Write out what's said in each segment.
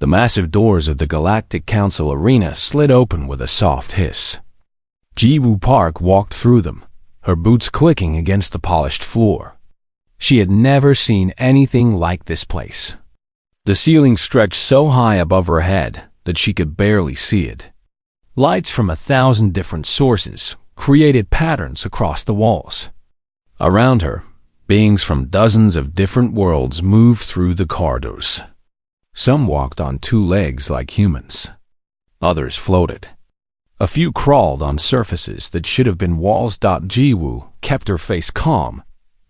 The massive doors of the Galactic Council arena slid open with a soft hiss. Jiwoo Park walked through them, her boots clicking against the polished floor. She had never seen anything like this place. The ceiling stretched so high above her head that she could barely see it. Lights from 1,000 different sources created patterns across the walls. Around her, beings from dozens of different worlds moved through the corridors. Some walked on two legs like humans. Others floated. A few crawled on surfaces that should have been walls. Jiwoo kept her face calm,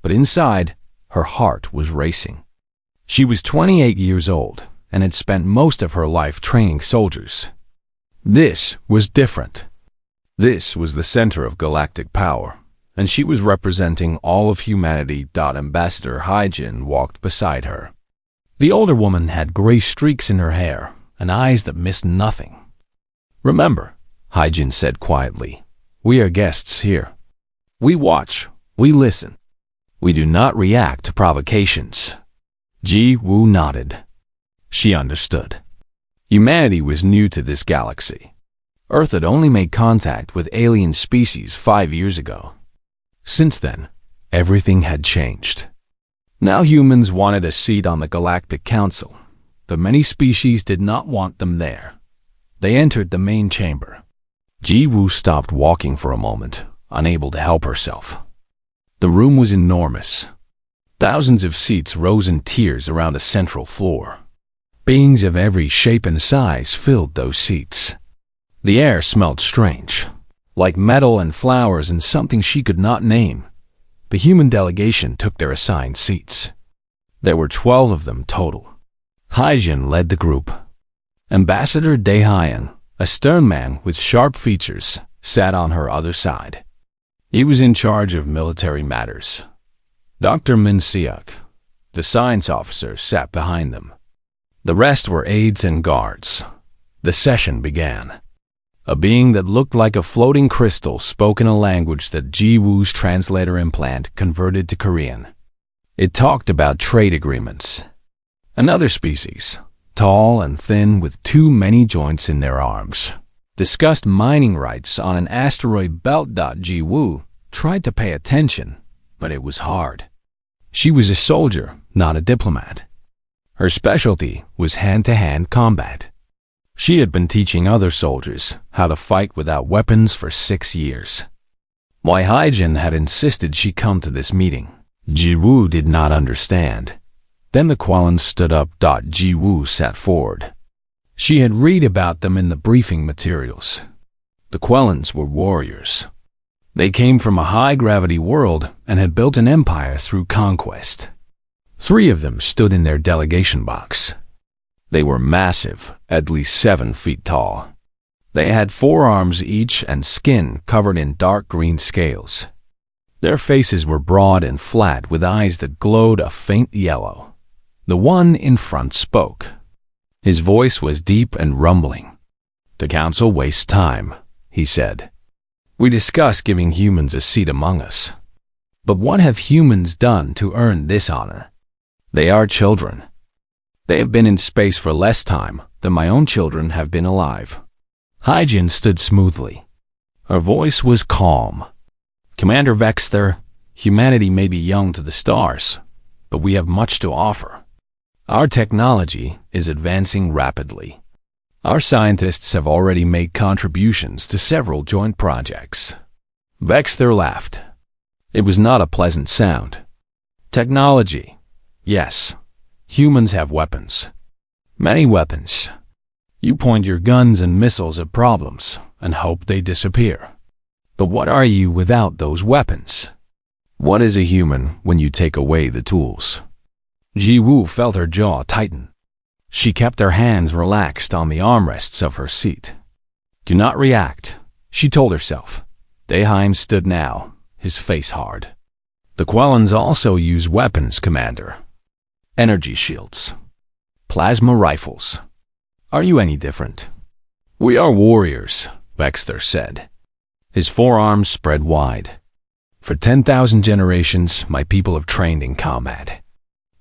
but inside, her heart was racing. She was 28 years old and had spent most of her life training soldiers. This was different. This was the center of galactic power, and she was representing all of humanity. Ambassador Hyjin walked beside her. The older woman had gray streaks in her hair and eyes that missed nothing. "Remember," Hyjin said quietly, "we are guests here. We watch, we listen. We do not react to provocations." Jiwoo nodded. She understood. Humanity was new to this galaxy. Earth had only made contact with alien species 5 years ago. Since then, everything had changed. Now humans wanted a seat on the Galactic Council, but many species did not want them there. They entered the main chamber. Jiwoo stopped walking for a moment, unable to help herself. The room was enormous. Thousands of seats rose in tiers around a central floor. Beings of every shape and size filled those seats. The air smelled strange, like metal and flowers and something she could not name. The human delegation took their assigned seats. There were 12 of them total. Hyjin led the group. Ambassador Daehyun, a stern man with sharp features, sat on her other side. He was in charge of military matters. Dr. Min Seok, the science officer, sat behind them. The rest were aides and guards. The session began. A being that looked like a floating crystal spoke in a language that Jiwoo's translator implant converted to Korean. It talked about trade agreements. Another species, tall and thin with too many joints in their arms, discussed mining rights on an asteroid belt. Jiwoo tried to pay attention, but it was hard. She was a soldier, not a diplomat. Her specialty was hand-to-hand combat. She had been teaching other soldiers how to fight without weapons for 6 years. Why Hyjin had insisted she come to this meeting, Jiwoo did not understand. Then the Quellans stood up. Jiwoo sat forward. She had read about them in the briefing materials. The Quellans were warriors. They came from a high-gravity world and had built an empire through conquest. 3 of them stood in their delegation box. They were massive, at least 7 feet tall. They had 4 arms each and skin covered in dark green scales. Their faces were broad and flat with eyes that glowed a faint yellow. The one in front spoke. His voice was deep and rumbling. "The council wastes time," he said. "We discuss giving humans a seat among us. But what have humans done to earn this honor? They are children. They have been in space for less time than my own children have been alive." Hyjin stood smoothly. Her voice was calm. "Commander Vexter, humanity may be young to the stars, but we have much to offer. Our technology is advancing rapidly. Our scientists have already made contributions to several joint projects." Vexter laughed. It was not a pleasant sound. "Technology. Yes, humans have weapons. Many weapons. You point your guns and missiles at problems and hope they disappear. But what are you without those weapons? What is a human when you take away the tools?" Jiwoo felt her jaw tighten. She kept her hands relaxed on the armrests of her seat. "Do not react," she told herself. Daehyun stood now, his face hard. "The Quellans also use weapons, Commander. Energy shields. Plasma rifles. Are you any different?" "We are warriors," Vexter said. His forearms spread wide. "For 10,000 generations, my people have trained in combat.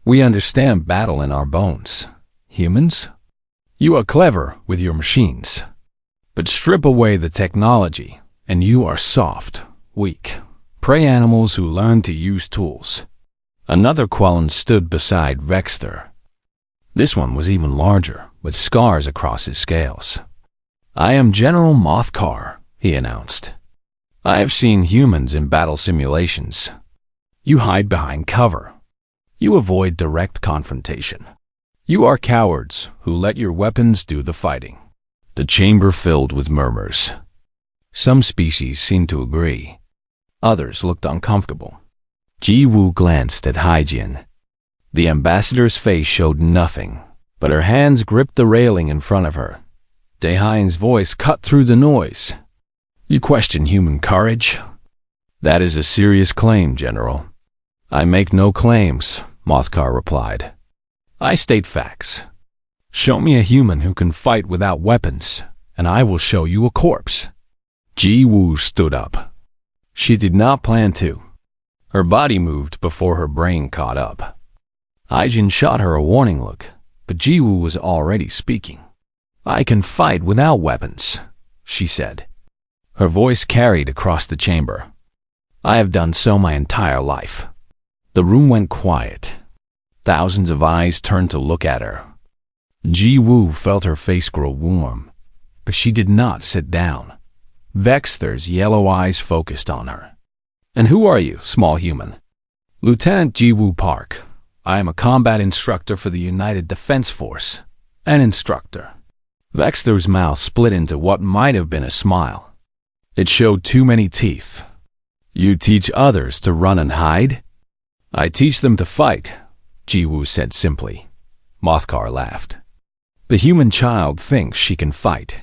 We understand battle in our bones. Humans? You are clever with your machines, but strip away the technology, and you are soft, weak, prey animals who learn to use tools. Another Quellan stood beside Vexter. This one was even larger, with scars across his scales. I am General Mothcar, he announced. I have seen humans in battle simulations. You hide behind cover. You avoid direct confrontation. You are cowards who let your weapons do the fighting. The chamber filled with murmurs. Some species seemed to agree. Others looked uncomfortable. Ji-Woo glanced at Haijin. The ambassador's face showed nothing, but her hands gripped the railing in front of her. Daehan's voice cut through the noise. You question human courage? That is a serious claim, General. I make no claims, Mothcar replied. I state facts. Show me a human who can fight without weapons, and I will show you a corpse. Ji-Woo stood up. She did not plan to. Her body moved before her brain caught up. Haijin shot her a warning look, but Ji-Woo was already speaking. I can fight without weapons, she said. Her voice carried across the chamber. I have done so my entire life. The room went quiet. Thousands of eyes turned to look at her. Ji-Woo felt her face grow warm, but she did not sit down. Vexter's yellow eyes focused on her. And who are you, small human? Lieutenant Ji-Woo Park. I am a combat instructor for the United Defense Force. An instructor. Vexter's mouth split into what might have been a smile. It showed too many teeth. You teach others to run and hide? I teach them to fight, Ji-Woo said simply. Mothcar laughed. The human child thinks she can fight.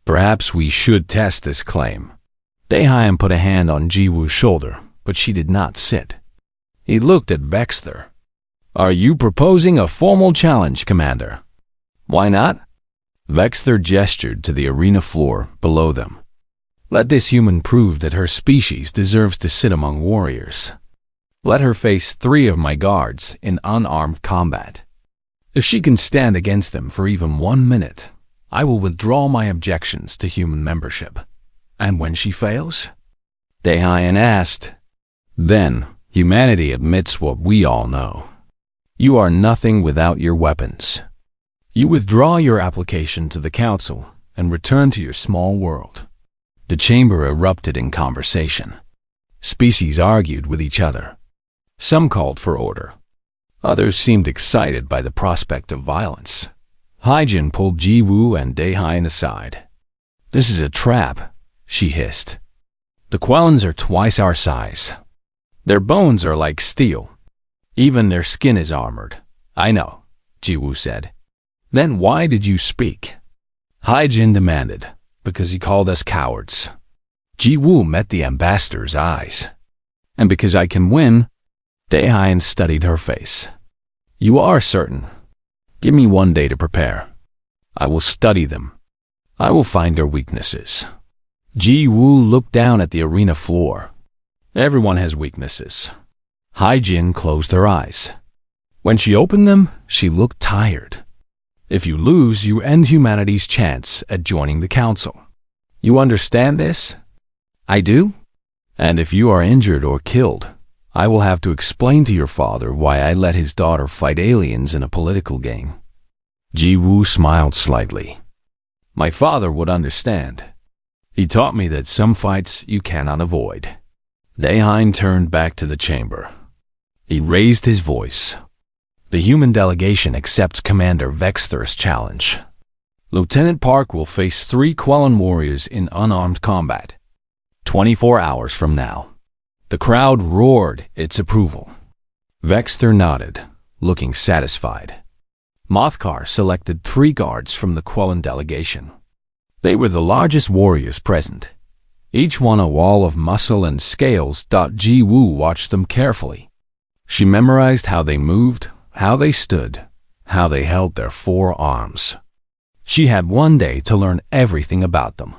Perhaps we should test this claim. Daehan put a hand on Ji-Woo's shoulder, but she did not sit. He looked at Vexter. Are you proposing a formal challenge, Commander? Why not? Vexter gestured to the arena floor below them. Let this human prove that her species deserves to sit among warriors. Let her face 3 of my guards in unarmed combat. If she can stand against them for even 1 minute, I will withdraw my objections to human membership. And when she fails? Daehan asked. Then humanity admits what we all know. You are nothing without your weapons. You withdraw your application to the council and return to your small world. The chamber erupted in conversation. Species argued with each other. Some called for order. Others seemed excited by the prospect of violence. Haijin pulled Ji-Woo and Daehan aside. This is a trap, she hissed. The Quellans are twice our size. Their bones are like steel. Even their skin is armored. I know, Ji-Woo said. Then why did you speak? Haijin demanded. Because he called us cowards. Ji-Woo met the ambassador's eyes. And because I can win, Daehan studied her face. You are certain. Give me 1 day to prepare. I will study them. I will find their weaknesses. Ji-Woo looked down at the arena floor. Everyone has weaknesses. Haijin closed her eyes. When she opened them, she looked tired. If you lose, you end humanity's chance at joining the council. You understand this? I do? And if you are injured or killed, I will have to explain to your father why I let his daughter fight aliens in a political game. Ji-Woo smiled slightly. My father would understand. He taught me that some fights you cannot avoid. Daehan turned back to the chamber. He raised his voice. The human delegation accepts Commander Vexter's challenge. Lieutenant Park will face 3 Quellan warriors in unarmed combat. 24 hours from now. The crowd roared its approval. Vexter nodded, looking satisfied. Mothcar selected 3 guards from the Quellan delegation. They were the largest warriors present. Each one a wall of muscle and scales. Ji-Woo watched them carefully. She memorized how they moved, how they stood, how they held their 4 arms. She had 1 day to learn everything about them.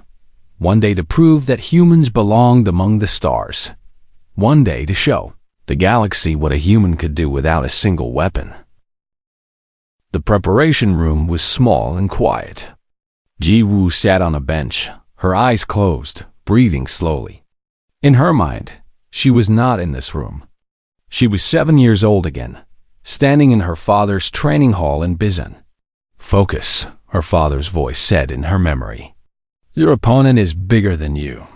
1 day to prove that humans belonged among the stars. 1 day to show the galaxy what a human could do without a single weapon. The preparation room was small and quiet. Ji-woo sat on a bench, her eyes closed, breathing slowly. In her mind, she was not in this room. She was 7 years old again, standing in her father's training hall in Bizen. "Focus," her father's voice said in her memory. "Your opponent is bigger than you,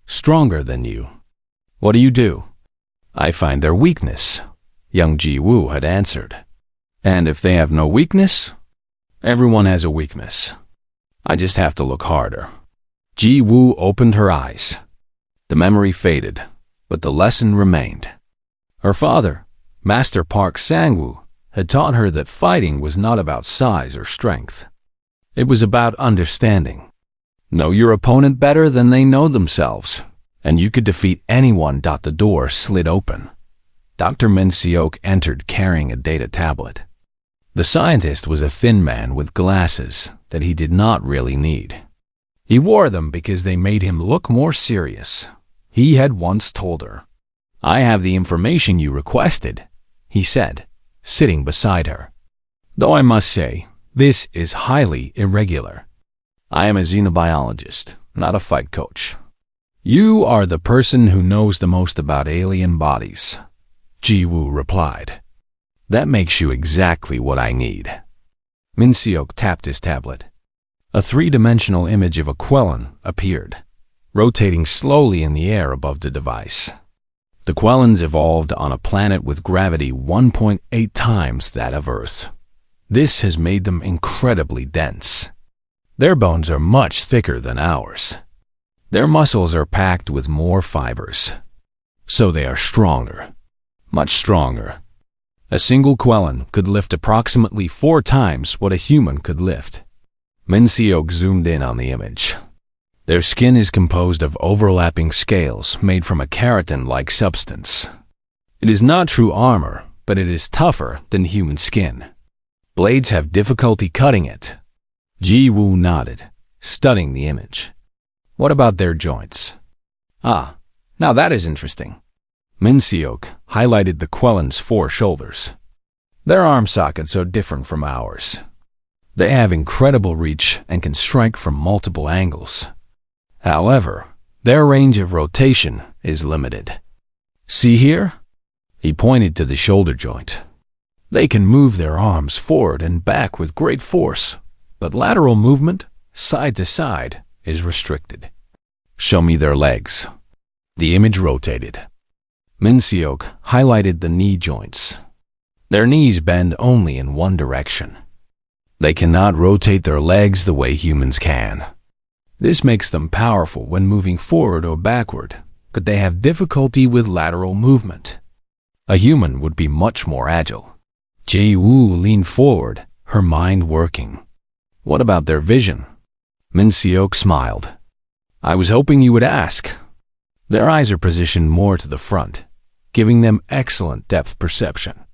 stronger than you. What do? "I find their weakness," young Ji-woo had answered. "And if they have no weakness?" "Everyone has a weakness. I just have to look harder." Ji-woo opened her eyes. The memory faded, but the lesson remained. Her father, Master Park Sang-woo, had taught her that fighting was not about size or strength. It was about understanding. Know your opponent better than they know themselves, and you could defeat anyone. The door slid open. Dr. Min Seok entered carrying a data tablet. The scientist was a thin man with glasses that he did not really need. He wore them because they made him look more serious. He had once told her, "I have the information you requested," he said, sitting beside her. "Though I must say, this is highly irregular. I am a xenobiologist, not a fight coach. You are the person who knows the most about alien bodies," Ji-woo replied. "That makes you exactly what I need." Min Seok tapped his tablet. A three-dimensional image of a Quellan appeared, rotating slowly in the air above the device. The Quellans evolved on a planet with gravity 1.8 times that of Earth. This has made them incredibly dense. Their bones are much thicker than ours. Their muscles are packed with more fibers. So they are stronger, much stronger. A single Quellan could lift approximately 4 times what a human could lift. Min Seok zoomed in on the image. Their skin is composed of overlapping scales made from a keratin-like substance. It is not true armor, but it is tougher than human skin. Blades have difficulty cutting it. Ji-woo nodded, studying the image. "What about their joints?" "Ah, now that is interesting." Min Seok highlighted the Quellan's 4 shoulders. "Their arm sockets are different from ours. They have incredible reach and can strike from multiple angles. However, their range of rotation is limited. See here?" He pointed to the shoulder joint. "They can move their arms forward and back with great force, but lateral movement, side to side, is restricted." "Show me their legs." The image rotated. Min Seok highlighted the knee joints. Their knees bend only in one direction. They cannot rotate their legs the way humans can. This makes them powerful when moving forward or backward, but they have difficulty with lateral movement. A human would be much more agile. Ji-woo leaned forward, her mind working. "What about their vision?" Min Seok smiled. "I was hoping you would ask." Their eyes are positioned more to the front, giving them excellent depth perception.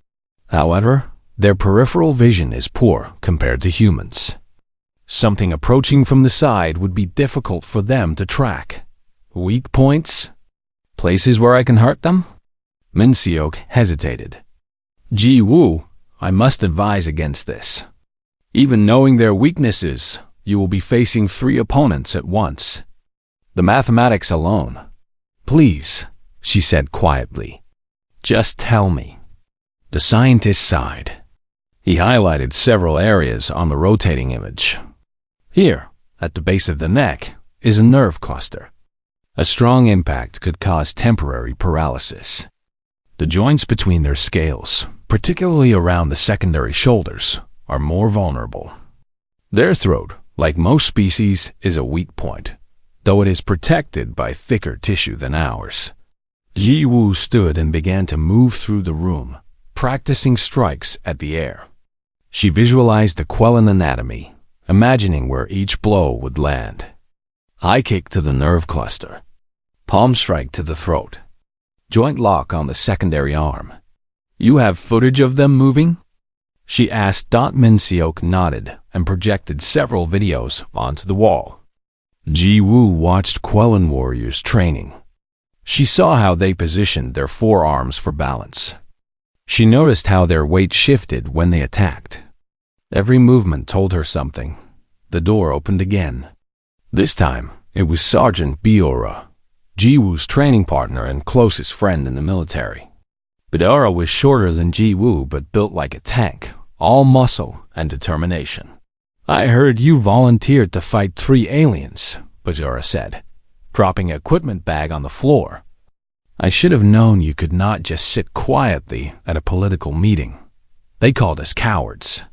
However, their peripheral vision is poor compared to humans. Something approaching from the side would be difficult for them to track. "Weak points? Places where I can hurt them?" Min Seok hesitated. "Ji-woo, I must advise against this. Even knowing their weaknesses, you will be facing 3 opponents at once. The mathematics alone." "Please," she said quietly. "Just tell me." The scientist sighed. He highlighted several areas on the rotating image. "Here, at the base of the neck, is a nerve cluster. A strong impact could cause temporary paralysis. The joints between their scales, particularly around the secondary shoulders, are more vulnerable. Their throat, like most species, is a weak point, though it is protected by thicker tissue than ours." Ji-woo stood and began to move through the room, practicing strikes at the air. She visualized the Quellan anatomy, imagining where each blow would land. High kick to the nerve cluster. Palm strike to the throat. Joint lock on the secondary arm. "You have footage of them moving?" she asked. Min Seok nodded and projected several videos onto the wall. Ji-woo watched Quellan warriors training. She saw how they positioned their forearms for balance. She noticed how their weight shifted when they attacked. Every movement told her something. The door opened again. This time, it was Sergeant Biora, Jiwoo's training partner and closest friend in the military. Biora was shorter than Jiwoo but built like a tank, all muscle and determination. "I heard you volunteered to fight 3 aliens," Biora said, dropping an equipment bag on the floor. "I should have known you could not just sit quietly at a political meeting. They called us cowards.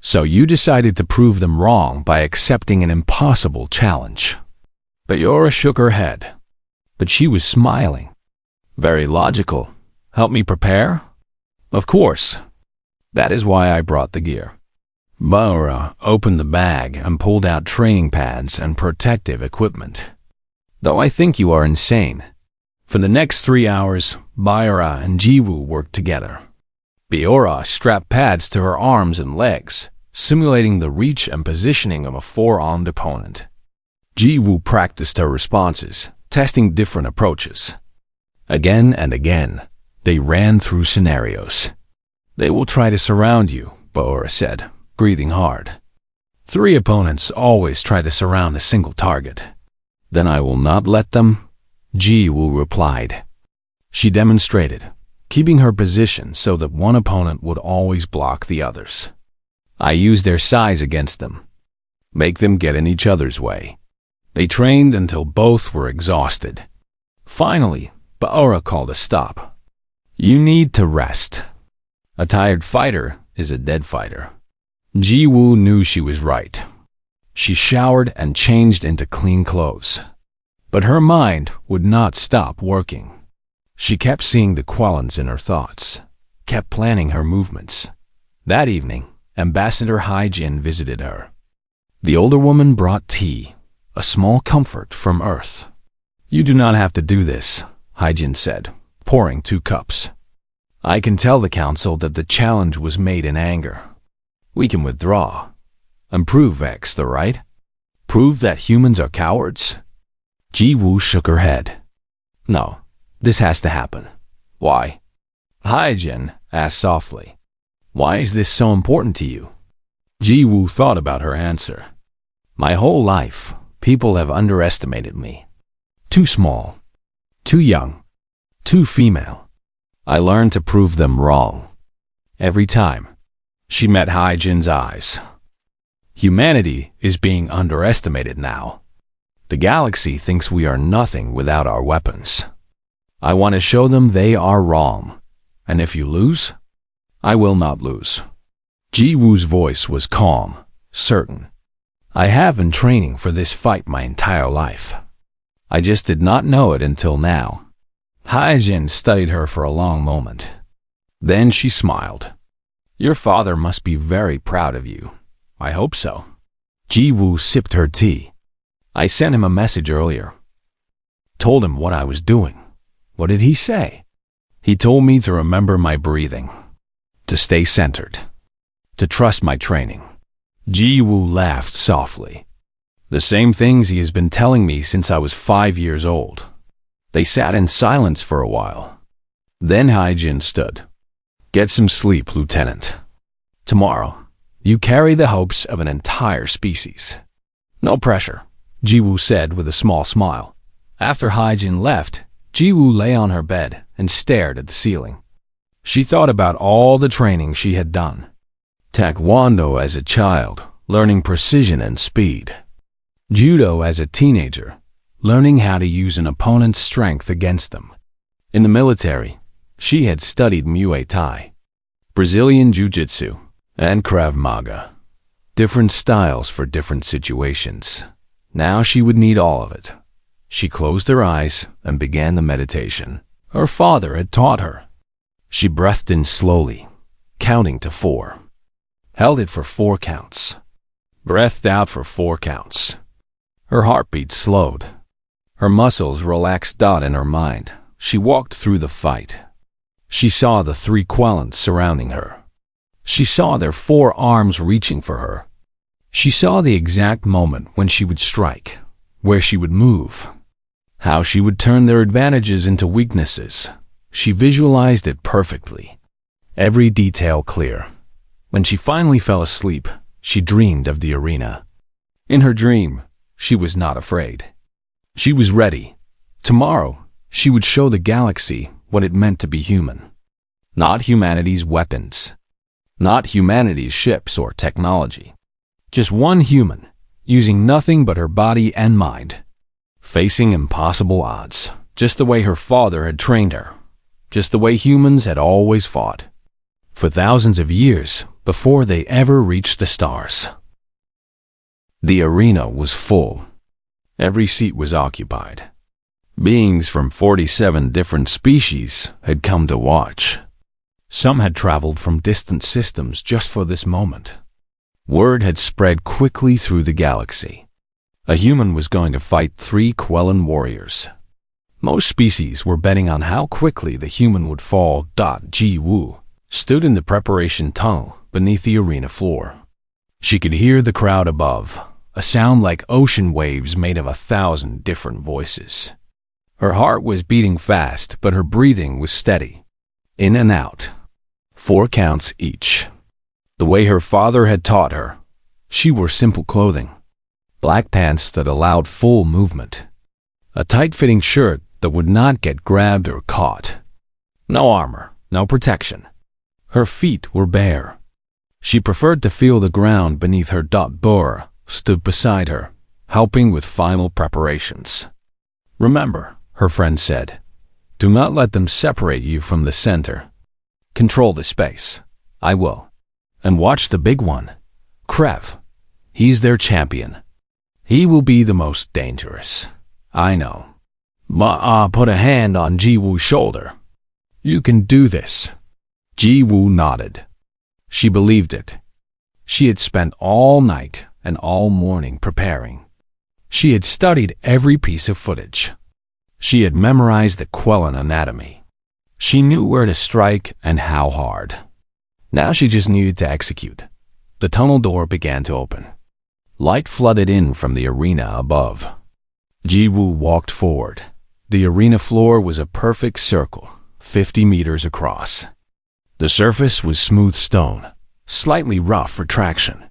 So you decided to prove them wrong by accepting an impossible challenge." Biora shook her head, but she was smiling. "Very logical. Help me prepare?" "Of course. That is why I brought the gear." Biora opened the bag and pulled out training pads and protective equipment. "Though I think you are insane." For the next 3 hours, Biora and Jiwoo worked together. Biora strapped pads to her arms and legs, simulating the reach and positioning of a 4-armed opponent. Jiwoo practiced her responses, testing different approaches. Again and again, they ran through scenarios. "They will try to surround you," Biora said, breathing hard. 3 opponents always try to surround a single target. "Then I will not let them," Jiwoo replied. She demonstrated, keeping her position so that one opponent would always block the others. "I use their size against them. Make them get in each other's way." They trained until both were exhausted. Finally, Biora called a stop. "You need to rest. A tired fighter is a dead fighter." Jiwoo knew she was right. She showered and changed into clean clothes. But her mind would not stop working. She kept seeing the Quallons in her thoughts, kept planning her movements. That evening, Ambassador Haijin visited her. The older woman brought tea, a small comfort from Earth. "You do not have to do this," Haijin said, pouring 2 cups. "I can tell the council that the challenge was made in anger. We can withdraw and prove X the right. Prove that humans are cowards." Jiwoo shook her head. "No, this has to happen." "Why?" Haijin asked softly. "Why is this so important to you?" Jiwoo thought about her answer. "My whole life, people have underestimated me. Too small, too young, too female. I learned to prove them wrong." Every time, she met Haijin's eyes. "Humanity is being underestimated now. The galaxy thinks we are nothing without our weapons. I want to show them they are wrong. And if you lose, I will not lose." Jiwoo's voice was calm, certain. "I have been training for this fight my entire life. I just did not know it until now." Haijin studied her for a long moment. Then she smiled. "Your father must be very proud of you." "I hope so." Jiwoo sipped her tea. "I sent him a message earlier. Told him what I was doing." "What did he say?" "He told me to remember my breathing, to stay centered, to trust my training." Jiwoo laughed softly. "The same things he has been telling me since I was 5 years old." They sat in silence for a while. Then Haijin stood. "Get some sleep, Lieutenant. Tomorrow, you carry the hopes of an entire species." "No pressure," Jiwoo said with a small smile. After Haijin left, Jiwoo lay on her bed and stared at the ceiling. She thought about all the training she had done. Taekwondo as a child, learning precision and speed. Judo as a teenager, learning how to use an opponent's strength against them. In the military, she had studied Muay Thai, Brazilian Jiu-Jitsu, and Krav Maga. Different styles for different situations. Now she would need all of it. She closed her eyes and began the meditation her father had taught her. She breathed in slowly, counting to 4. Held it for 4 counts. Breathed out for 4 counts. Her heartbeat slowed. Her muscles relaxed. In her mind, she walked through the fight. She saw the 3 Quallons surrounding her. She saw their 4 arms reaching for her. She saw the exact moment when she would strike, where she would move, how she would turn their advantages into weaknesses. She visualized it perfectly, every detail clear. When she finally fell asleep, she dreamed of the arena. In her dream, she was not afraid. She was ready. Tomorrow, she would show the galaxy what it meant to be human. Not humanity's weapons. Not humanity's ships or technology. Just one human, using nothing but her body and mind. Facing impossible odds, just the way her father had trained her. Just the way humans had always fought. For thousands of years before they ever reached the stars. The arena was full. Every seat was occupied. Beings from 47 different species had come to watch. Some had traveled from distant systems just for this moment. Word had spread quickly through the galaxy. A human was going to fight 3 Quellan warriors. Most species were betting on how quickly the human would fall. Ji Woo stood in the preparation tunnel beneath the arena floor. She could hear the crowd above, a sound like ocean waves made of 1,000 different voices. Her heart was beating fast, but her breathing was steady. In and out. 4 counts each. The way her father had taught her. She wore simple clothing. Black pants that allowed full movement. A tight-fitting shirt that would not get grabbed or caught. No armor, no protection. Her feet were bare. She preferred to feel the ground beneath her. Bora stood beside her, helping with final preparations. Remember, her friend said, do not let them separate you from the center. Control the space. I will. And watch the big one. Krev. He's their champion. He will be the most dangerous. I know. Ma put a hand on Ji Woo's shoulder. You can do this. Ji Woo nodded. She believed it. She had spent all night and all morning preparing. She had studied every piece of footage. She had memorized the Quellan anatomy. She knew where to strike and how hard. Now she just needed to execute. The tunnel door began to open. Light flooded in from the arena above. Ji Woo walked forward. The arena floor was a perfect circle, 50 meters across. The surface was smooth stone, slightly rough for traction.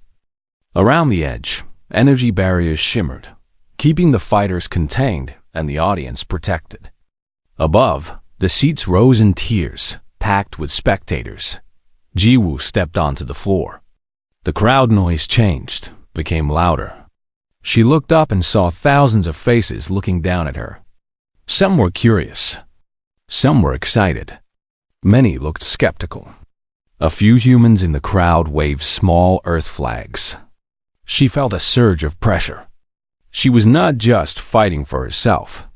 Around the edge, energy barriers shimmered, keeping the fighters contained and the audience protected. Above, the seats rose in tiers, packed with spectators. Ji Woo stepped onto the floor. The crowd noise changed, became louder. She looked up and saw thousands of faces looking down at her. Some were curious. Some were excited. Many looked skeptical. A few humans in the crowd waved small earth flags. She felt a surge of pressure. She was not just fighting for herself.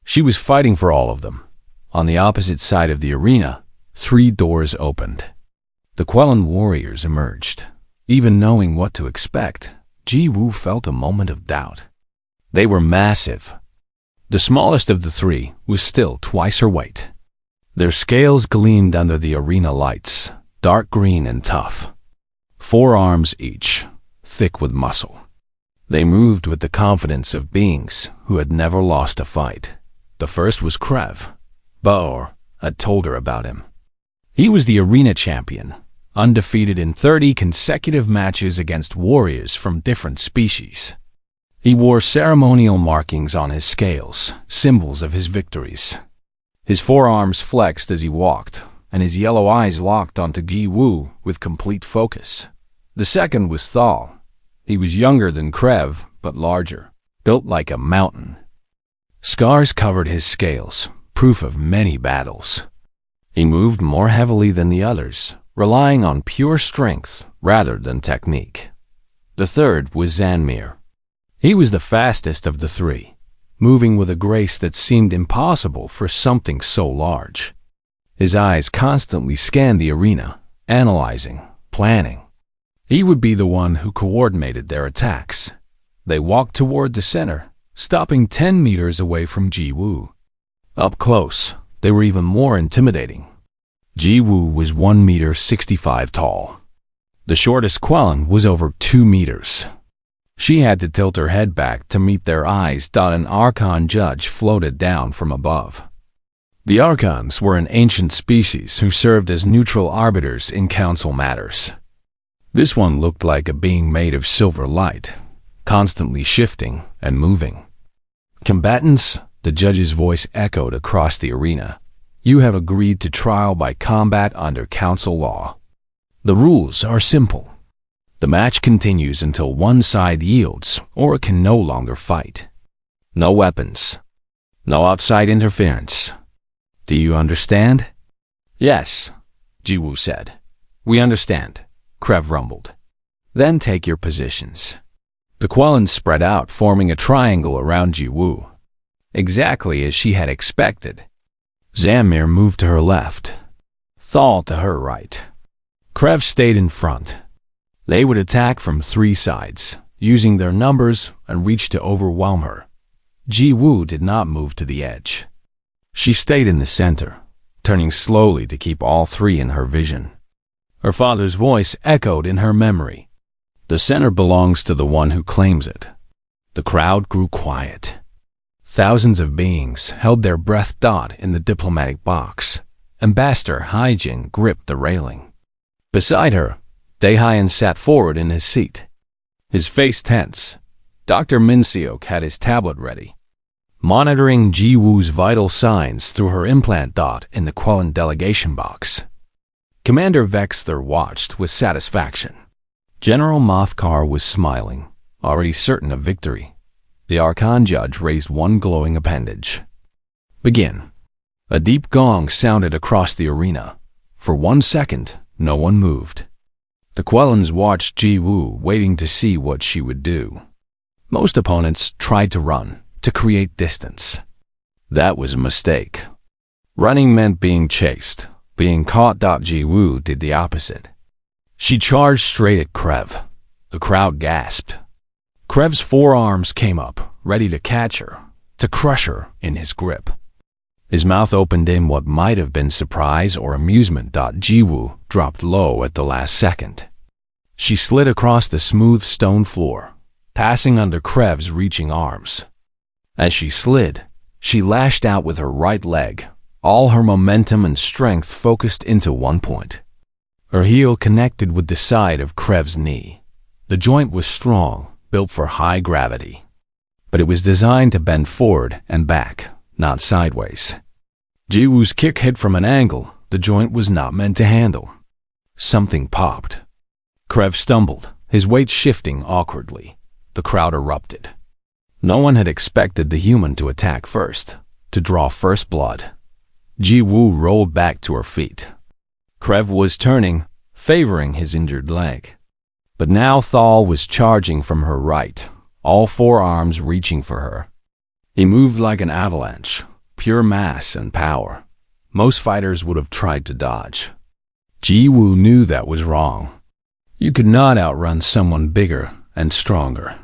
She was fighting for all of them. On the opposite side of the arena, 3 doors opened. The Quellan warriors emerged. Even knowing what to expect, Ji Woo felt a moment of doubt. They were massive. The smallest of the 3 was still twice her weight. Their scales gleamed under the arena lights, dark green and tough. 4 arms each, thick with muscle. They moved with the confidence of beings who had never lost a fight. The first was Krev. Baor had told her about him. He was the arena champion, undefeated in 30 consecutive matches against warriors from different species. He wore ceremonial markings on his scales, symbols of his victories. His forearms flexed as he walked, and his yellow eyes locked onto Ji Woo with complete focus. The second was Thal. He was younger than Krev, but larger, built like a mountain. Scars covered his scales, proof of many battles. He moved more heavily than the others, relying on pure strength rather than technique. The third was Zanmir. He was the fastest of the 3, moving with a grace that seemed impossible for something so large. His eyes constantly scanned the arena, analyzing, planning. He would be the one who coordinated their attacks. They walked toward the center, stopping 10 meters away from Ji Woo. Up close, they were even more intimidating. Ji Woo was 1.65 meters tall. The shortest Quellan was over 2 meters. She had to tilt her head back to meet their eyes. An Archon judge floated down from above. The Archons were an ancient species who served as neutral arbiters in council matters. This one looked like a being made of silver light, constantly shifting and moving. "Combatants," the judge's voice echoed across the arena, "you have agreed to trial by combat under council law. The rules are simple. The match continues until one side yields or can no longer fight. No weapons. No outside interference. Do you understand?" "Yes," Jiwoo said. "We understand," Krev rumbled. "Then take your positions." The Quellans spread out, forming a triangle around Jiwoo, exactly as she had expected. Zamir moved to her left, Thal to her right. Krev stayed in front. They would attack from three sides, using their numbers and reach to overwhelm her. Jiwoo did not move to the edge. She stayed in the center, turning slowly to keep all three in her vision. Her father's voice echoed in her memory. "The center belongs to the one who claims it." The crowd grew quiet. Thousands of beings held their breath. In the diplomatic box, Ambassador Haijin gripped the railing. Beside her, Daehyun sat forward in his seat, his face tense. Dr. Minseok had his tablet ready, monitoring Jiwoo's vital signs through her implant. In the Quellan delegation box, Commander Vexler watched with satisfaction. General Mothkar was smiling, already certain of victory. The Archon Judge raised one glowing appendage. "Begin." A deep gong sounded across the arena. For 1 second, no one moved. The Quellans watched Jiwoo, waiting to see what she would do. Most opponents tried to run, to create distance. That was a mistake. Running meant being chased. Being caught. Jiwoo did the opposite. She charged straight at Krev. The crowd gasped. Krev's forearms came up, ready to catch her, to crush her in his grip. His mouth opened in what might have been surprise or amusement. Jiwoo dropped low at the last second. She slid across the smooth stone floor, passing under Krev's reaching arms. As she slid, she lashed out with her right leg, all her momentum and strength focused into one point. Her heel connected with the side of Krev's knee. The joint was strong, built for high gravity, but it was designed to bend forward and back, not sideways. Jiwoo's kick hit from an angle the joint was not meant to handle. Something popped. Krev stumbled, his weight shifting awkwardly. The crowd erupted. No one had expected the human to attack first, to draw first blood. Jiwoo rolled back to her feet. Krev was turning, favoring his injured leg. But now Thal was charging from her right, all four arms reaching for her. He moved like an avalanche, pure mass and power. Most fighters would have tried to dodge. Jiwoo knew that was wrong. You could not outrun someone bigger and stronger.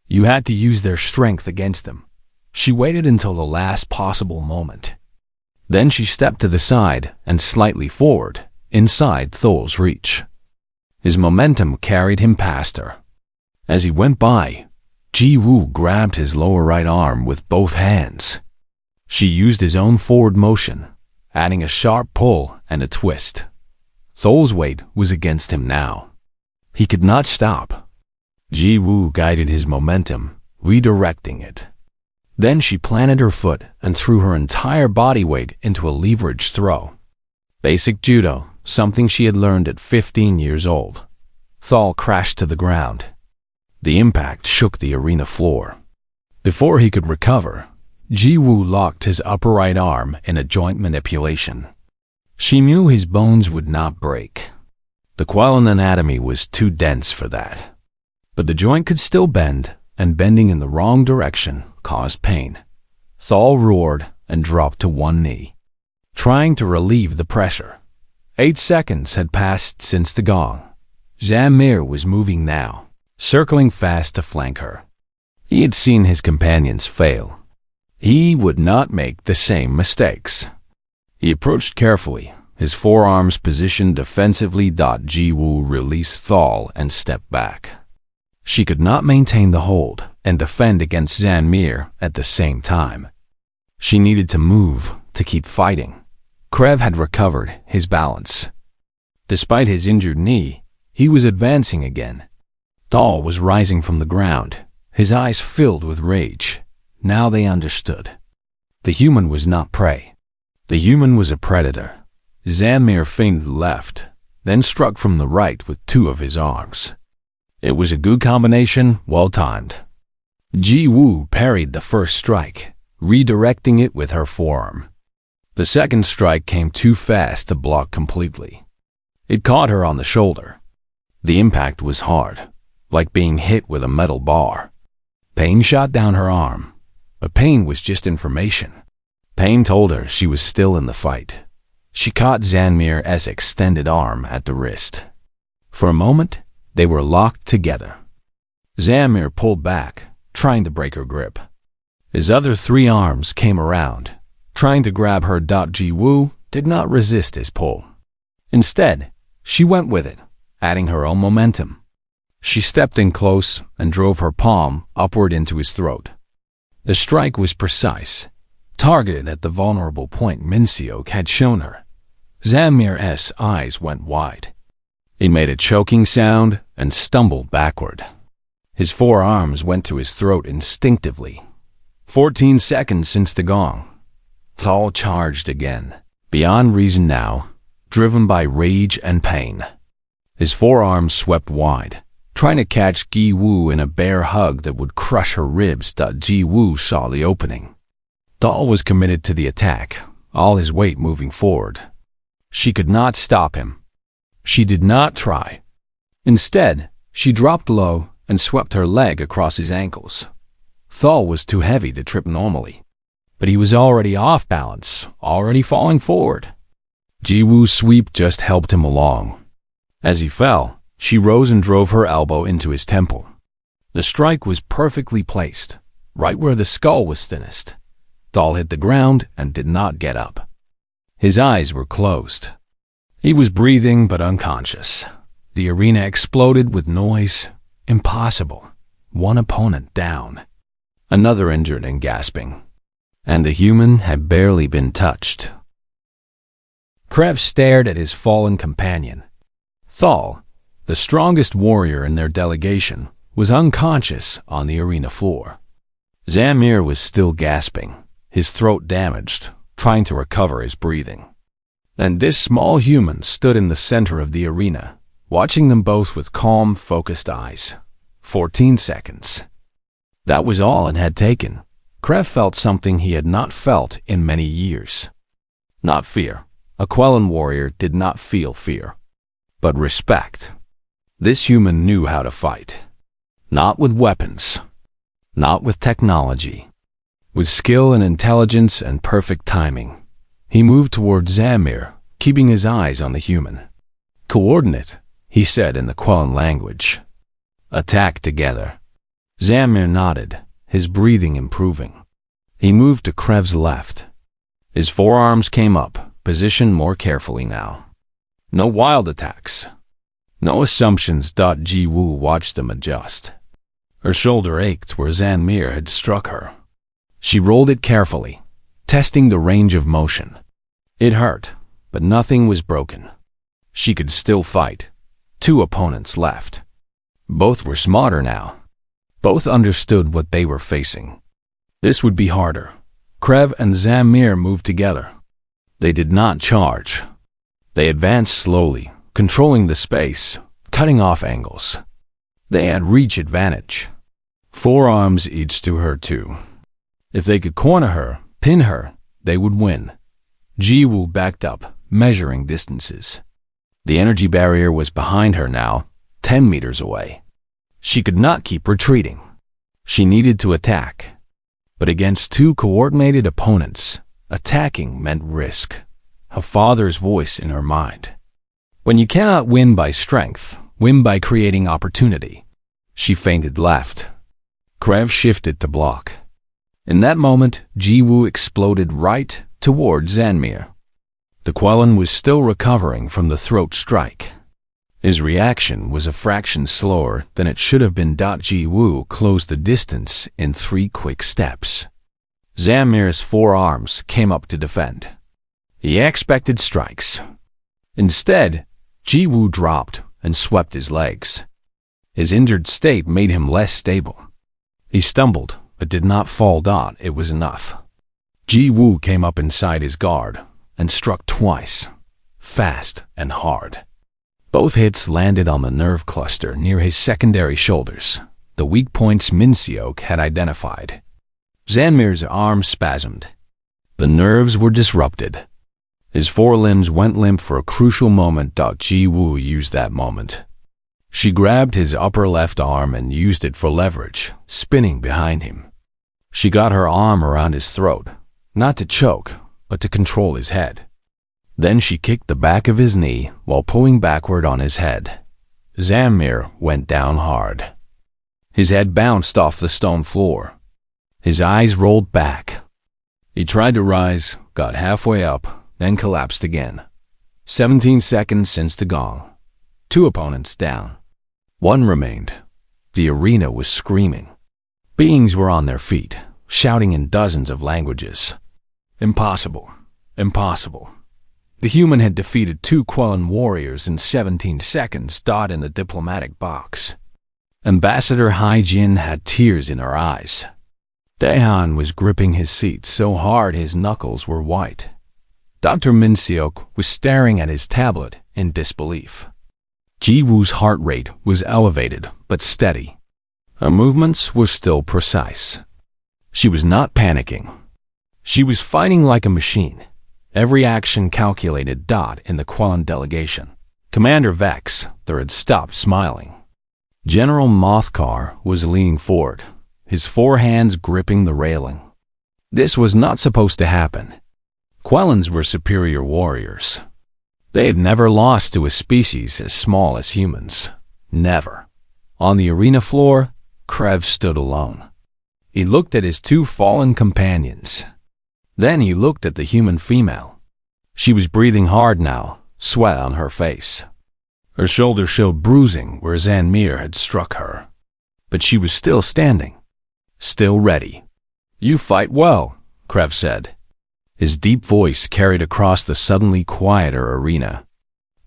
You had to use their strength against them. She waited until the last possible moment. Then she stepped to the side and slightly forward, inside Thal's reach. His momentum carried him past her. As he went by, Jiwoo grabbed his lower right arm with both hands. She used his own forward motion, adding a sharp pull and a twist. Thal's weight was against him now. He could not stop. Jiwoo guided his momentum, redirecting it. Then she planted her foot and threw her entire body weight into a leverage throw. Basic judo, something she had learned at 15 years old. Thal crashed to the ground. The impact shook the arena floor. Before he could recover, Jiwoo locked his upper right arm in a joint manipulation. She knew his bones would not break. The Quellan anatomy was too dense for that. But the joint could still bend, and bending in the wrong direction caused pain. Thal roared and dropped to one knee, trying to relieve the pressure. 8 seconds had passed since the gong. Zamir was moving now, circling fast to flank her. He had seen his companions fail. He would not make the same mistakes. He approached carefully, his forearms positioned defensively. Jiwoo released Thal and stepped back. She could not maintain the hold and defend against Zanmir at the same time. She needed to move to keep fighting. Krev had recovered his balance. Despite his injured knee, He was advancing again. Thal was rising from the ground, his eyes filled with rage. Now they understood. The human was not prey. The human was a predator. Zamir feigned left, then struck from the right with two of his arms. It was a good combination, well-timed. Ji Woo parried the first strike, redirecting it with her forearm. The second strike came too fast to block completely. It caught her on the shoulder. The impact was hard, like being hit with a metal bar. Pain shot down her arm, but pain was just information. Pain told her she was still in the fight. She caught Zanmir's extended arm at the wrist. For a moment, they were locked together. Zamir pulled back, trying to break her grip. His other three arms came around, trying to grab her. Ji Woo did not resist his pull. Instead, she went with it, adding her own momentum. She stepped in close and drove her palm upward into his throat. The strike was precise, targeted at the vulnerable point Minseok had shown her. Zamir's eyes went wide. He made a choking sound and stumbled backward. His forearms went to his throat instinctively. 14 seconds since the gong. Thal charged again, beyond reason now, driven by rage and pain. His forearms swept wide, trying to catch Ji Woo in a bear hug that would crush her ribs. Ji Woo saw the opening. Thal was committed to the attack, all his weight moving forward. She could not stop him. She did not try. Instead, she dropped low and swept her leg across his ankles. Thal was too heavy to trip normally, but he was already off balance, already falling forward. Ji Woo's sweep just helped him along. As he fell, she rose and drove her elbow into his temple. The strike was perfectly placed, right where the skull was thinnest. Thal hit the ground and did not get up. His eyes were closed. He was breathing but unconscious. The arena exploded with noise. Impossible. One opponent down. Another injured and gasping. And the human had barely been touched. Krev stared at his fallen companion. Thal, the strongest warrior in their delegation, was unconscious on the arena floor. Zamir was still gasping, his throat damaged, trying to recover his breathing. And this small human stood in the center of the arena, watching them both with calm, focused eyes. 14 seconds. That was all it had taken. Krev felt something he had not felt in many years. Not fear. A Quellan warrior did not feel fear, but respect. This human knew how to fight. Not with weapons. Not with technology. With skill and intelligence and perfect timing. He moved toward Zamir, keeping his eyes on the human. Coordinate, he said in the Quellan language. Attack together. Zamir nodded, his breathing improving. He moved to Krev's left. His forearms came up, positioned more carefully now. No wild attacks. No assumptions. Ji Woo watched them adjust. Her shoulder ached where Zamir had struck her. She rolled it carefully, testing the range of motion. It hurt, but nothing was broken. She could still fight. 2 opponents left. Both were smarter now. Both understood what they were facing. This would be harder. Krev and Zamir moved together. They did not charge. They advanced slowly, controlling the space, cutting off angles. They had reach advantage. 4 arms each to her too. If they could corner her, pin her, they would win. Ji Woo backed up, measuring distances. The energy barrier was behind her now, 10 meters away. She could not keep retreating. She needed to attack. But against 2 coordinated opponents, attacking meant risk. Her father's voice in her mind. When you cannot win by strength, win by creating opportunity. She feinted left. Krev shifted to block. In that moment, Ji Woo exploded right toward Zanmir. The Quellan was still recovering from the throat strike. His reaction was a fraction slower than it should have been. Ji Woo closed the distance in 3 quick steps. Zamir's 4 arms came up to defend. He expected strikes. Instead, Ji Woo dropped, and swept his legs. His injured state made him less stable. He stumbled, but did not fall. It was enough. Ji-woo came up inside his guard and struck twice, fast and hard. Both hits landed on the nerve cluster near his secondary shoulders, the weak points Min-seok had identified. Zanmir's arm spasmed. The nerves were disrupted. His forelimbs went limp for a crucial moment. Ji-woo used that moment. She grabbed his upper left arm and used it for leverage, spinning behind him. She got her arm around his throat, not to choke, but to control his head. Then she kicked the back of his knee while pulling backward on his head. Zanmir went down hard. His head bounced off the stone floor. His eyes rolled back. He tried to rise, got halfway up, then collapsed again. 17 seconds since the gong. 2 opponents down. 1 remained. The arena was screaming. Beings were on their feet, shouting in dozens of languages. Impossible. Impossible. The human had defeated 2 Quellan warriors in 17 seconds. In the diplomatic box. Ambassador Hai-jin had tears in her eyes. Daehan was gripping his seat so hard his knuckles were white. Dr. Min-seok was staring at his tablet in disbelief. Ji-woo's heart rate was elevated but steady. Her movements were still precise. She was not panicking. She was fighting like a machine. Every action calculated. In the Quellan delegation, Commander Vex had stopped smiling. General Mothcar was leaning forward, his 4 hands gripping the railing. This was not supposed to happen. Quellans were superior warriors. They had never lost to a species as small as humans. Never. On the arena floor, Krev stood alone. He looked at his 2 fallen companions. Then he looked at the human female. She was breathing hard now, sweat on her face. Her shoulder showed bruising where Zanmir had struck her. But she was still standing, still ready. "You fight well," Krev said. His deep voice carried across the suddenly quieter arena.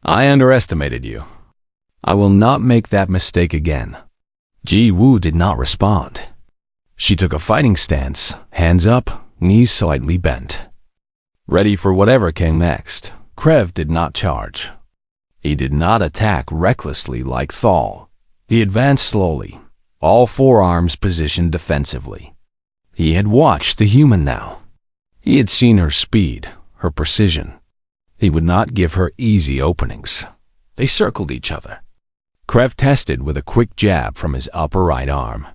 "I underestimated you. I will not make that mistake again." Ji-woo did not respond. She took a fighting stance, hands up, knees slightly bent. Ready for whatever came next, Krev did not charge. He did not attack recklessly like Thal. He advanced slowly, all 4 arms positioned defensively. He had watched the human now. He had seen her speed, her precision. He would not give her easy openings. They circled each other. Krev tested with a quick jab from his upper right arm.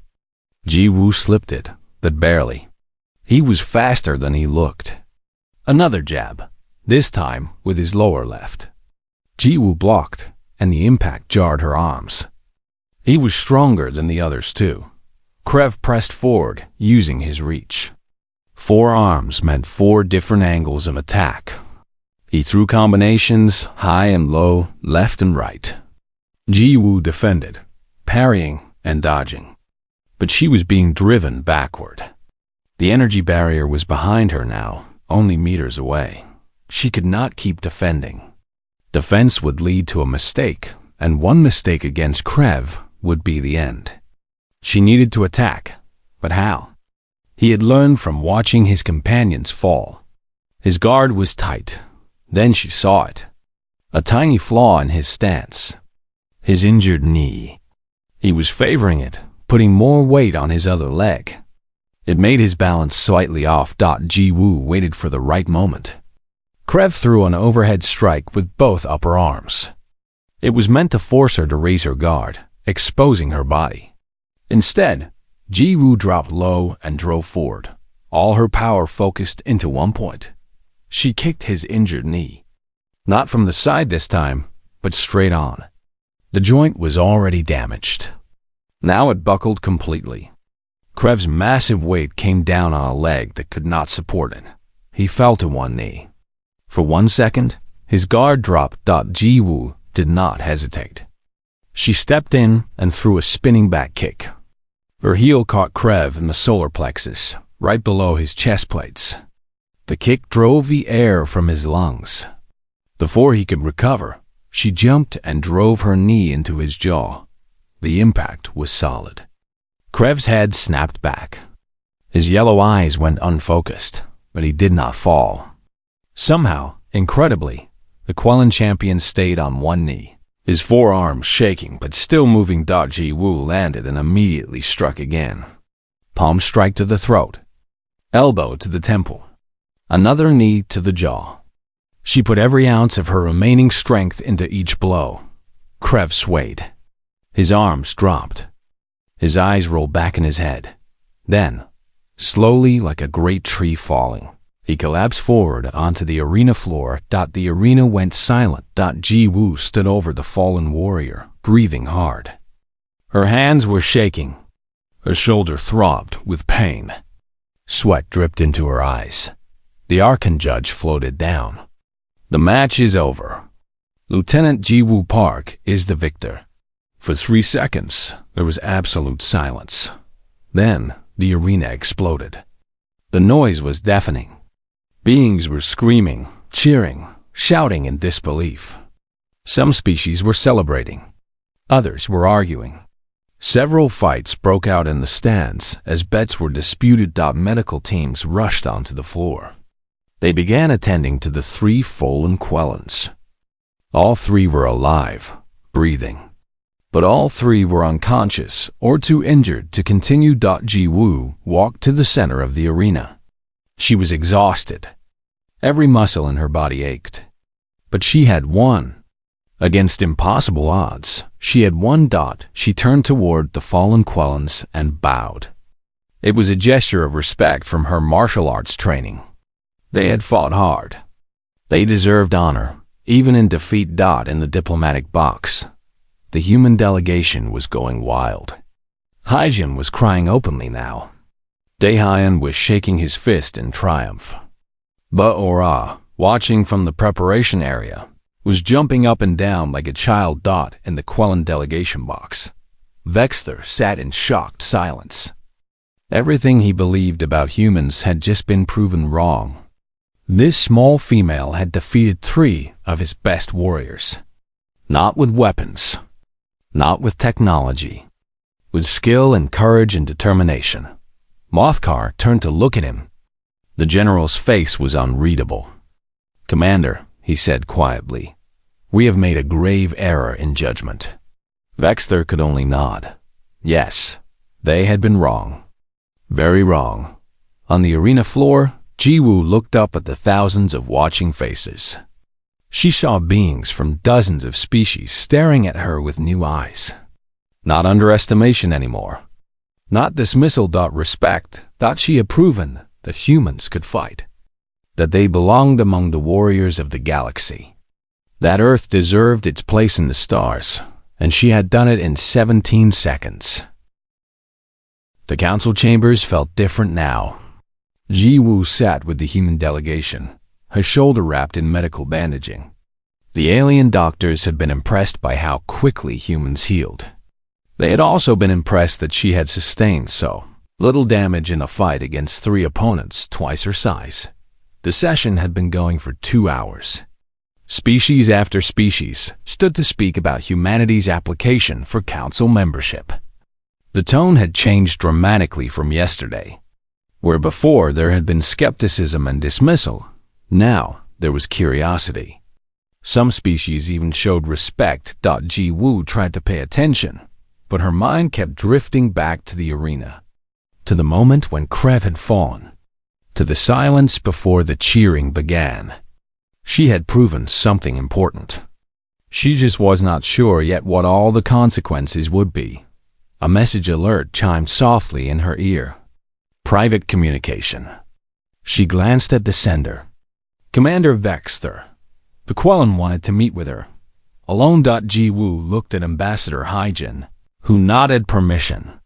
Ji-woo slipped it, but barely. He was faster than he looked. Another jab, this time with his lower left. Ji-woo blocked, and the impact jarred her arms. He was stronger than the others too. Krev pressed forward, using his reach. 4 arms meant 4 different angles of attack. He threw combinations, high and low, left and right. Ji-woo defended, parrying and dodging. But she was being driven backward. The energy barrier was behind her now, only meters away. She could not keep defending. Defense would lead to a mistake, and one mistake against Krev would be the end. She needed to attack, but how? He had learned from watching his companions fall. His guard was tight. Then she saw it. A tiny flaw in his stance. His injured knee. He was favoring it, putting more weight on his other leg. It made his balance slightly off. Ji-woo waited for the right moment. Krev threw an overhead strike with both upper arms. It was meant to force her to raise her guard, exposing her body. Instead, Ji-woo dropped low and drove forward, all her power focused into one point. She kicked his injured knee. Not from the side this time, but straight on. The joint was already damaged. Now it buckled completely. Krev's massive weight came down on a leg that could not support it. He fell to one knee. For 1 second, his guard dropped. Ji-woo did not hesitate. She stepped in and threw a spinning back kick. Her heel caught Krev in the solar plexus, right below his chest plates. The kick drove the air from his lungs. Before he could recover, She jumped and drove her knee into his jaw. The impact was solid. Krev's head snapped back. His yellow eyes went unfocused, but he did not fall. Somehow, incredibly, the Quellan champion stayed on one knee. His forearms shaking but still moving. Ji Woo landed and immediately struck again. Palm strike to the throat. Elbow to the temple. Another knee to the jaw. She put every ounce of her remaining strength into each blow. Krev swayed. His arms dropped. His eyes rolled back in his head. Then, slowly like a great tree falling, he collapsed forward onto the arena floor. The arena went silent. Ji Woo stood over the fallen warrior, breathing hard. Her hands were shaking. Her shoulder throbbed with pain. Sweat dripped into her eyes. The Archon Judge floated down. The match is over. Lieutenant Ji Woo Park is the victor. For 3 seconds, there was absolute silence. Then, the arena exploded. The noise was deafening. Beings were screaming, cheering, shouting in disbelief. Some species were celebrating. Others were arguing. Several fights broke out in the stands as bets were disputed. Medical teams rushed onto the floor. They began attending to the 3 fallen Quellans. All 3 were alive, breathing. But all 3 were unconscious or too injured to continue. Ji Woo walked to the center of the arena. She was exhausted. Every muscle in her body ached. But she had won. Against impossible odds, she had won. She turned toward the fallen Quellans and bowed. It was a gesture of respect from her martial arts training. They had fought hard. They deserved honor, even in defeat. In the diplomatic box, the human delegation was going wild. Haijin was crying openly now. Daehyun was shaking his fist in triumph. Ba-Ora, watching from the preparation area, was jumping up and down like a child. In the Quellan delegation box, Vexter sat in shocked silence. Everything he believed about humans had just been proven wrong. This small female had defeated 3 of his best warriors. Not with weapons. Not with technology. With skill and courage and determination. Mothkar turned to look at him. The general's face was unreadable. "Commander," he said quietly, "we have made a grave error in judgment." Vexter could only nod. Yes, they had been wrong. Very wrong. On the arena floor, Ji Woo looked up at the thousands of watching faces. She saw beings from dozens of species staring at her with new eyes. Not underestimation anymore. Not dismissal. Respect. She had proven that humans could fight. That they belonged among the warriors of the galaxy. That Earth deserved its place in the stars, and she had done it in 17 seconds. The council chambers felt different now. Ji Woo sat with the human delegation, her shoulder wrapped in medical bandaging. The alien doctors had been impressed by how quickly humans healed. They had also been impressed that she had sustained so little damage in a fight against 3 opponents twice her size. The session had been going for 2 hours. Species after species stood to speak about humanity's application for council membership. The tone had changed dramatically from yesterday. Where before there had been skepticism and dismissal, now there was curiosity. Some species even showed respect. Ji Woo tried to pay attention, but her mind kept drifting back to the arena, to the moment when Krev had fallen, to the silence before the cheering began. She had proven something important. She just was not sure yet what all the consequences would be. A message alert chimed softly in her ear. Private communication. She glanced at the sender. Commander Vexter. The Quellan wanted to meet with her. Alone. Ji Woo looked at Ambassador Haijin, who nodded permission.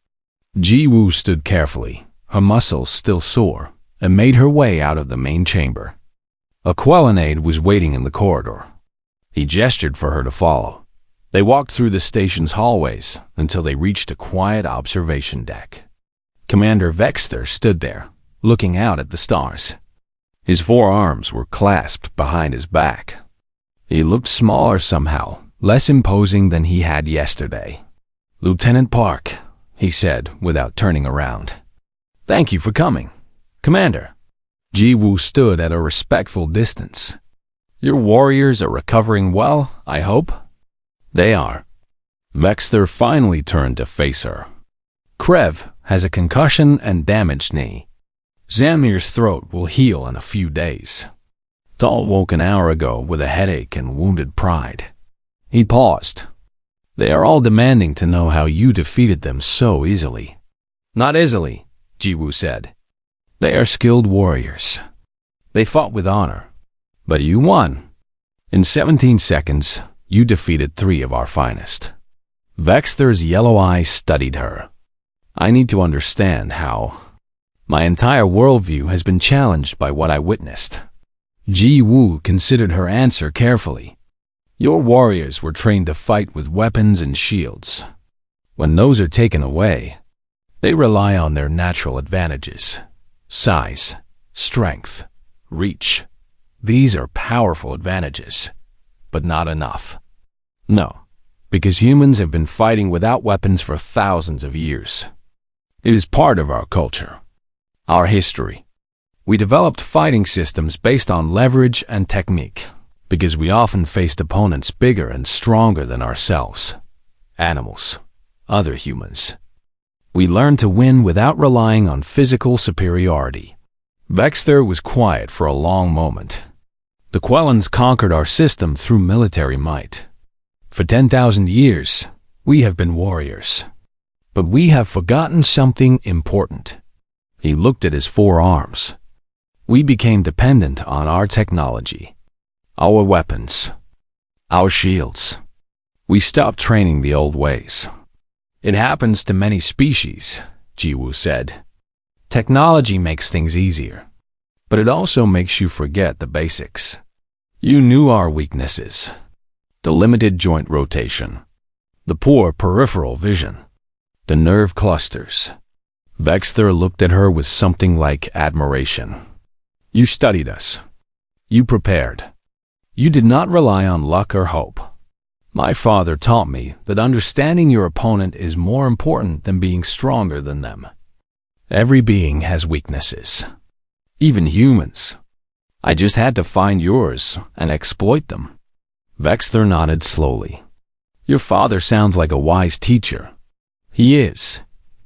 Ji Woo stood carefully, her muscles still sore, and made her way out of the main chamber. A Quellan aide was waiting in the corridor. He gestured for her to follow. They walked through the station's hallways until they reached a quiet observation deck. Commander Vexter stood there, looking out at the stars. His forearms were clasped behind his back. He looked smaller somehow, less imposing than he had yesterday. "Lieutenant Park," he said without turning around. "Thank you for coming, Commander." Ji-woo stood at a respectful distance. "Your warriors are recovering well, I hope?" "They are." Vexter finally turned to face her. "Krev has a concussion and damaged knee. Zamir's throat will heal in a few days. Thal woke an hour ago with a headache and wounded pride." He paused. "They are all demanding to know how you defeated them so easily." "Not easily," Ji-woo said. "They are skilled warriors. They fought with honor. But you won. In 17 seconds, you defeated 3 of our finest." Vexter's yellow eyes studied her. "I need to understand how. My entire worldview has been challenged by what I witnessed." Ji-woo considered her answer carefully. "Your warriors were trained to fight with weapons and shields. When those are taken away, they rely on their natural advantages. Size, strength, reach. These are powerful advantages, but not enough. No, because humans have been fighting without weapons for thousands of years. It is part of our culture, our history. We developed fighting systems based on leverage and technique, because we often faced opponents bigger and stronger than ourselves. Animals, other humans. We learned to win without relying on physical superiority." Vexter was quiet for a long moment. "The Quellans conquered our system through military might. For 10,000 years, we have been warriors. But we have forgotten something important." He looked at his 4 arms. "We became dependent on our technology, our weapons, our shields. We stopped training the old ways." "It happens to many species," Ji-woo said. "Technology makes things easier, but it also makes you forget the basics. You knew our weaknesses. The limited joint rotation, the poor peripheral vision, the nerve clusters." Vexter looked at her with something like admiration. "You studied us. You prepared. You did not rely on luck or hope. My father taught me that understanding your opponent is more important than being stronger than them. Every being has weaknesses, even humans. I just had to find yours and exploit them." Vexter nodded slowly. "Your father sounds like a wise teacher." "He is."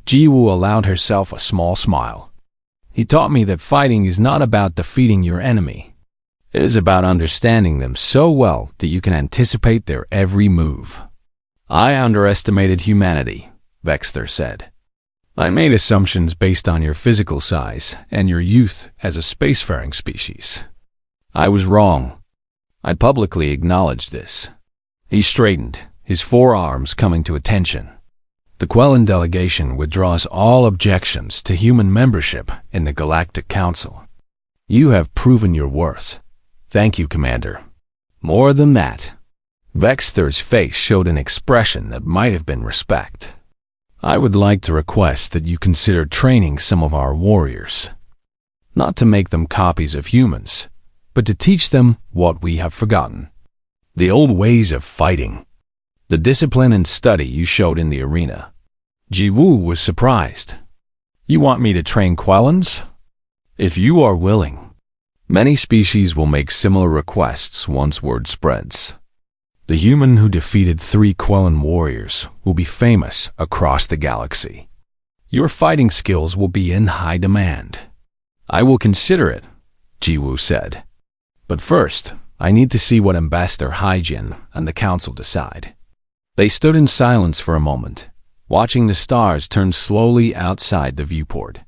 Ji-woo allowed herself a small smile. "He taught me that fighting is not about defeating your enemy. It is about understanding them so well that you can anticipate their every move." "I underestimated humanity," Vexter said. "I made assumptions based on your physical size and your youth as a spacefaring species. I was wrong. I publicly acknowledge this." He straightened, his 4 arms coming to attention. "The Quellan delegation withdraws all objections to human membership in the Galactic Council. You have proven your worth. Thank you, Commander. More than that." Vexter's face showed an expression that might have been respect. "I would like to request that you consider training some of our warriors. Not to make them copies of humans, but to teach them what we have forgotten. The old ways of fighting. The discipline and study you showed in the arena." Ji-woo was surprised. "You want me to train Quellans?" "If you are willing. Many species will make similar requests once word spreads. The human who defeated 3 Quellan warriors will be famous across the galaxy. Your fighting skills will be in high demand." "I will consider it," Ji-woo said. "But first, I need to see what Ambassador Hyjin and the Council decide." They stood in silence for a moment, watching the stars turn slowly outside the viewport.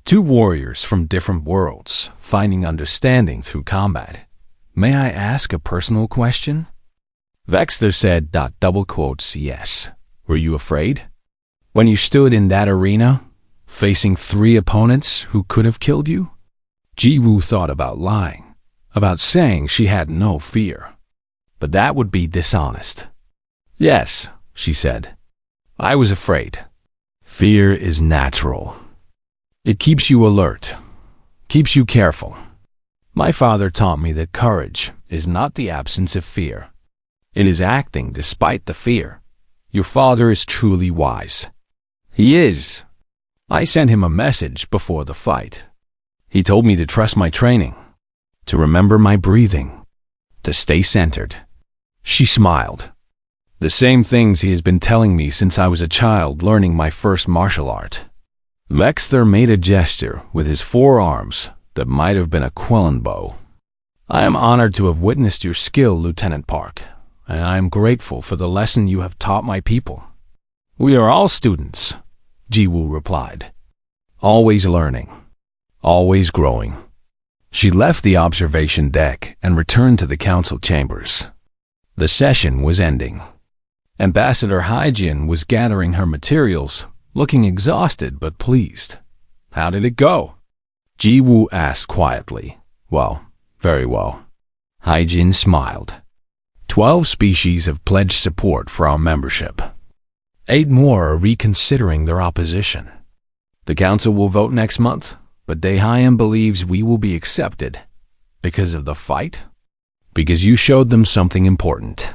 2 warriors from different worlds, finding understanding through combat. "May I ask a personal question?" Vexter said, "Yes. Were you afraid? When you stood in that arena, facing 3 opponents who could have killed you?" Ji-woo thought about lying, about saying she had no fear. But that would be dishonest. "Yes," she said. "I was afraid. Fear is natural. It keeps you alert, keeps you careful. My father taught me that courage is not the absence of fear. It is acting despite the fear. Your father is truly wise. He is. I sent him a message before the fight. He told me to trust my training, to remember my breathing, to stay centered. She smiled. The same things he has been telling me since I was a child learning my first martial art. Vexter made a gesture with his forearms that might have been a quillen bow. I am honored to have witnessed your skill, Lieutenant Park, and I am grateful for the lesson you have taught my people. We are all students, Ji-woo replied. Always learning, always growing. She left the observation deck and returned to the council chambers. The session was ending. Ambassador Haijin was gathering her materials, looking exhausted but pleased. How did it go? Ji-woo asked quietly. Well, very well. Haijin smiled. 12 species have pledged support for our membership. 8 more are reconsidering their opposition. The council will vote next month, but Daehyun believes we will be accepted. Because of the fight? Because you showed them something important.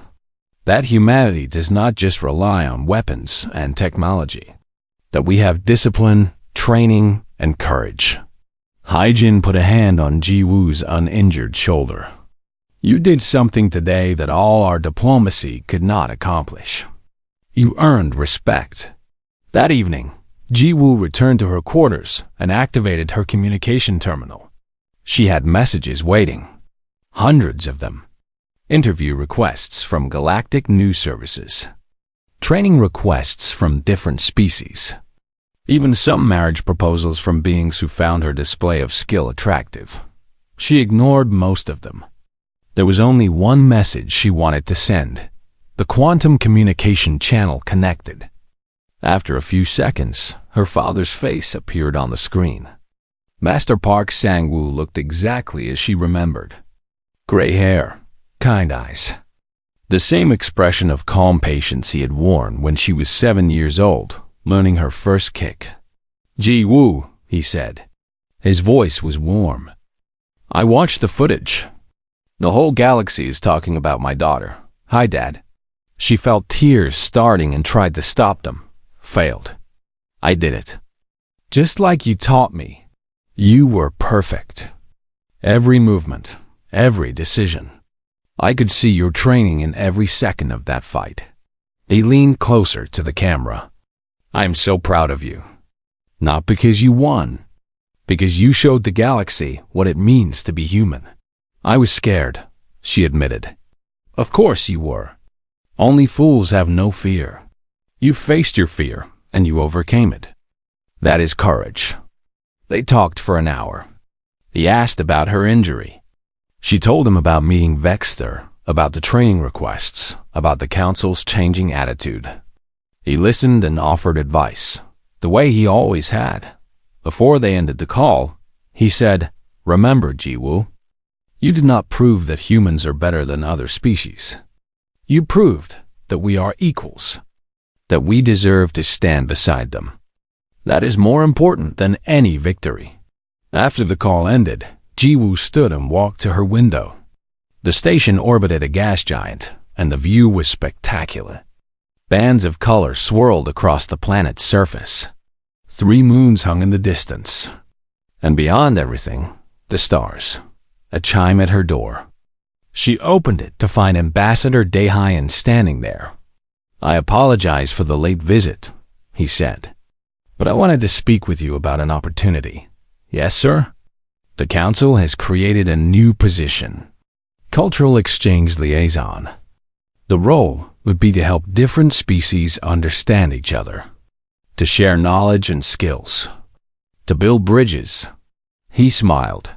That humanity does not just rely on weapons and technology. That we have discipline, training, and courage. Haijin put a hand on Ji-woo's uninjured shoulder. You did something today that all our diplomacy could not accomplish. You earned respect. That evening, Ji-woo returned to her quarters and activated her communication terminal. She had messages waiting. Hundreds of them. Interview requests from Galactic News Services. Training requests from different species. Even some marriage proposals from beings who found her display of skill attractive. She ignored most of them. There was only one message she wanted to send. The quantum communication channel connected. After a few seconds, her father's face appeared on the screen. Master Park Sang-woo looked exactly as she remembered. Gray hair, kind eyes. The same expression of calm patience he had worn when she was 7 years old, learning her first kick. Ji-woo, he said. His voice was warm. I watched the footage. The whole galaxy is talking about my daughter. Hi, Dad. She felt tears starting and tried to stop them. Failed. I did it. Just like you taught me. You were perfect. Every movement, every decision. I could see your training in every second of that fight. He leaned closer to the camera. I am so proud of you. Not because you won. Because you showed the galaxy what it means to be human. I was scared, she admitted. Of course you were. Only fools have no fear. You faced your fear, and you overcame it. That is courage. They talked for an hour. He asked about her injury. She told him about meeting Vexter, about the training requests, about the council's changing attitude. He listened and offered advice, the way he always had. Before they ended the call, he said, Remember, Ji-woo, you did not prove that humans are better than other species. You proved that we are equals, that we deserve to stand beside them. That is more important than any victory. After the call ended, Ji-woo stood and walked to her window. The station orbited a gas giant, and the view was spectacular. Bands of color swirled across the planet's surface. 3 moons hung in the distance. And beyond everything, the stars. A chime at her door. She opened it to find Ambassador Daehyun standing there. I apologize for the late visit, he said. But I wanted to speak with you about an opportunity. Yes, sir? The council has created a new position. Cultural Exchange Liaison. The role would be to help different species understand each other. To share knowledge and skills. To build bridges. He smiled.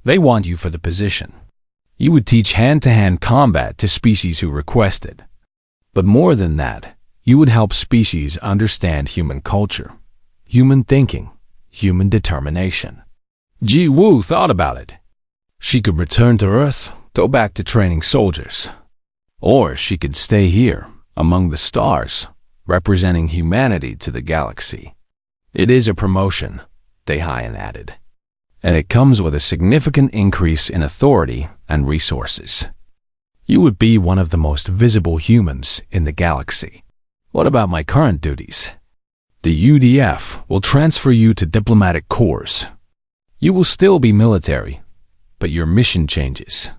They want you for the position. You would teach hand-to-hand combat to species who requested. But more than that, you would help species understand human culture, human thinking, human determination. Ji-woo thought about it. She could return to Earth, go back to training soldiers. Or she could stay here, among the stars, representing humanity to the galaxy. It is a promotion, Daehyun added. and it comes with a significant increase in authority and resources. You would be one of the most visible humans in the galaxy. What about my current duties? The UDF will transfer you to diplomatic corps. You will still be military, but your mission changes.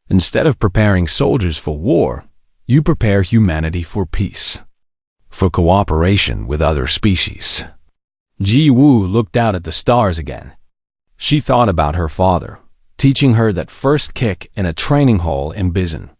Instead of preparing soldiers for war, you prepare humanity for peace, for cooperation with other species. Ji Woo looked out at the stars again. She thought about her father, teaching her that first kick in a training hall in Bizen.